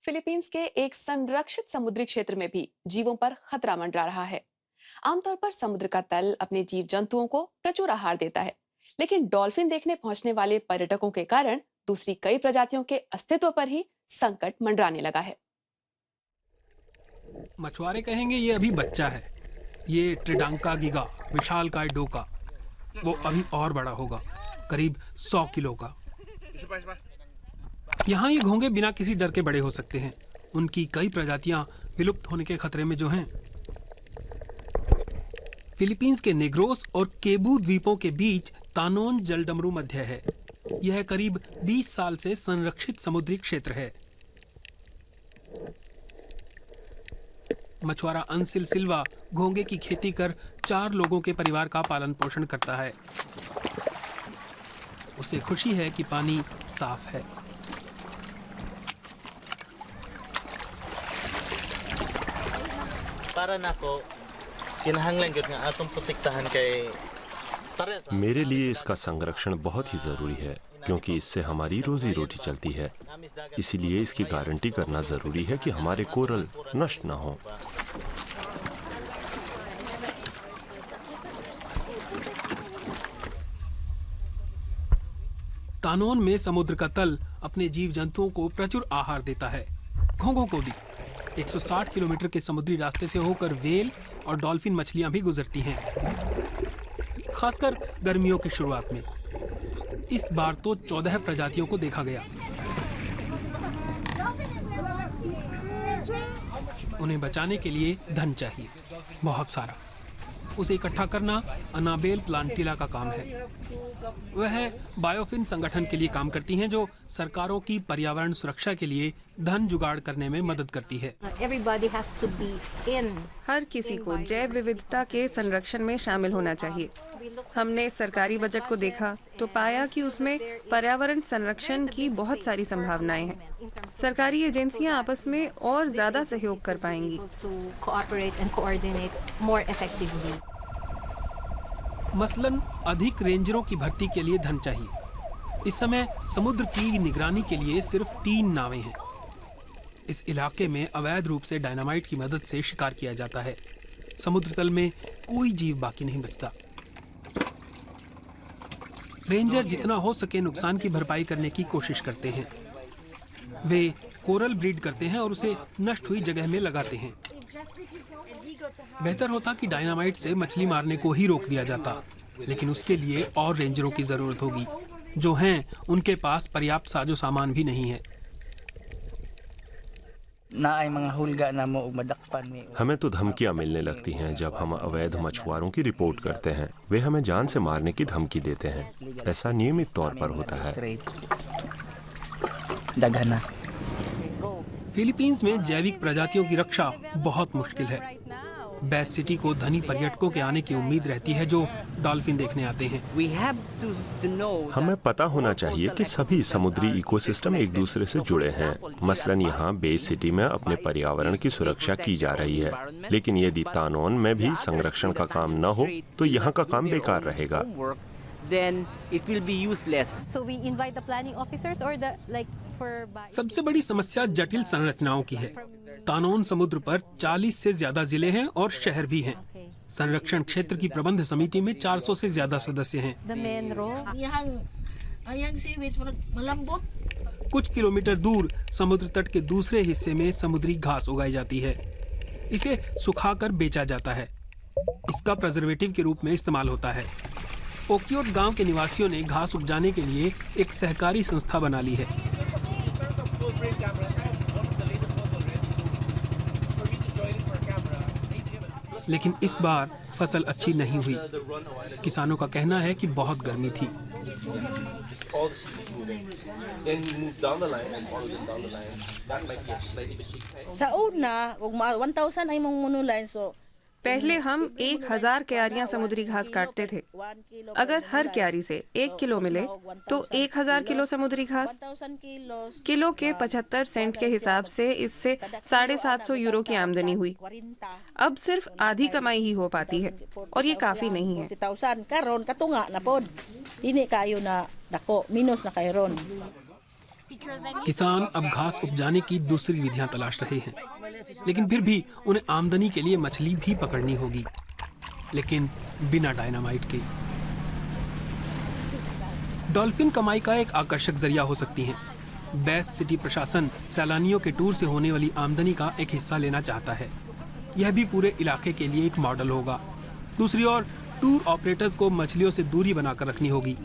Philippines के एक संरक्षित समुद्री क्षेत्र में भी जीवों पर खतरा मंडरा रहा है। आमतौर पर समुद्र का तल अपने जीव जंतुओं को प्रचुर आहार देता है, लेकिन डॉल्फिन देखने पहुंचने वाले पर्यटकों के कारण दूसरी कई प्रजातियों के अस्तित्व पर ही संकट मंडराने लगा है। मछुआरे कहेंगे ये अभी बच्चा है। ये ट्रिडांका गिगा, विशालकाय डोका, वो अभी और बड़ा होगा, करीब 100 किलो का। यहाँ ये घोंगे बिना किसी डर के बड़े हो सकते हैं। उनकी कई प्रजातियां विलुप्त होने के खतरे में जो हैं। फिलीपींस के नेग्रोस और केबू द्वीपों के बीच तानोन जलडमरू मध्य है। यह करीब 20 साल से संरक्षित समुद्री क्षेत्र है। मछुआरा अंसिल सिल्वा घोंगे की खेती कर 4 लोगों के परिवार का पालन पोषण करता है। उसे खुशी है कि पानी साफ है। मेरे लिए इसका संरक्षण बहुत ही जरूरी है, क्योंकि इससे हमारी रोजी रोटी चलती है। इसीलिए इसकी गारंटी करना जरूरी है कि हमारे कोरल नष्ट न हो। तानोन में समुद्र का तल अपने जीव जंतुओं को प्रचुर आहार देता है। घोंघों को भी 160 किलोमीटर के समुद्री रास्ते से होकर व्हेल और डॉल्फिन मछलियां भी गुजरती हैं, खासकर गर्मियों की शुरुआत में। इस बार तो 14 प्रजातियों को देखा गया। उन्हें बचाने के लिए धन चाहिए, बहुत सारा। उसे इकट्ठा करना अनाबेल प्लांटिला का काम है। वह बायोफिन संगठन के लिए काम करती हैं, जो सरकारों की पर्यावरण सुरक्षा के लिए धन जुगाड़ करने में मदद करती है। हर किसी को जैव विविधता के संरक्षण में शामिल होना चाहिए। हमने सरकारी बजट को देखा तो पाया कि उसमें पर्यावरण संरक्षण की बहुत सारी संभावनाएं हैं। सरकारी एजेंसियां आपस में और ज्यादा सहयोग कर पाएंगी। मसलन अधिक रेंजरों की भर्ती के लिए धन चाहिए। इस समय समुद्र की निगरानी के लिए सिर्फ 3 नावें हैं। इस इलाके में अवैध रूप से डायनामाइट की मदद से शिकार किया जाता है। समुद्र तल में कोई जीव बाकी नहीं बचता। रेंजर जितना हो सके नुकसान की भरपाई करने की कोशिश करते हैं। वे कोरल ब्रीड करते हैं और उसे नष्ट हुई जगह में लगाते हैं। बेहतर होता कि डायनामाइट से मछली मारने को ही रोक दिया जाता, लेकिन उसके लिए और रेंजरों की जरूरत होगी। जो हैं उनके पास पर्याप्त साजो सामान भी नहीं है। हमें तो धमकियां मिलने लगती हैं जब हम अवैध मछुआरों की रिपोर्ट करते हैं। वे हमें जान से मारने की धमकी देते हैं। ऐसा नियमित तौर पर होता है। फिलीपींस में जैविक प्रजातियों की रक्षा बहुत मुश्किल है। बेस सिटी को धनी पर्यटकों के आने की उम्मीद रहती है, जो डॉल्फिन देखने आते हैं। हमें पता होना चाहिए कि सभी समुद्री इकोसिस्टम एक दूसरे से जुड़े हैं। मसलन यहाँ बेस सिटी में अपने पर्यावरण की सुरक्षा की जा रही है, लेकिन यदि तानोन में भी संरक्षण का काम न हो तो यहाँ का काम बेकार रहेगा। सबसे बड़ी समस्या जटिल संरचनाओं की है। तानोन समुद्र पर 40 से ज्यादा जिले हैं और शहर भी हैं। संरक्षण क्षेत्र की प्रबंध समिति में 400 से ज्यादा सदस्य हैं। कुछ किलोमीटर दूर समुद्र तट के दूसरे हिस्से में समुद्री घास उगाई जाती है। इसे सुखाकर बेचा जाता है। इसका प्रिजर्वेटिव के रूप में इस्तेमाल होता है। ओकियोट गांव के निवासियों ने घास उपजाने के लिए एक सहकारी संस्था बना ली है। लेकिन इस बार फसल अच्छी नहीं हुई। किसानों का कहना है कि बहुत गर्मी थी। पहले हम 1000 क्यारियां समुद्री घास काटते थे। अगर हर क्यारी से 1 किलो मिले तो 1000 किलो समुद्री घास। किलो के 75 सेंट के हिसाब से इससे 750 यूरो की आमदनी हुई। अब सिर्फ आधी कमाई ही हो पाती है और ये काफी नहीं है। किसान अब घास उपजाने की दूसरी विधियां तलाश रहे हैं, लेकिन फिर भी उन्हें आमदनी के लिए मछली भी पकड़नी होगी, लेकिन बिना डायनामाइट के। डॉल्फिन कमाई का एक आकर्षक जरिया हो सकती हैं। बेस्ट सिटी प्रशासन सैलानियों के टूर से होने वाली आमदनी का एक हिस्सा लेना चाहता है। यह भी पूरे इलाके के लिए एक मॉडल होगा। दूसरी ओर टूर ऑपरेटर्स को मछलियों से दूरी बनाकर रखनी होगी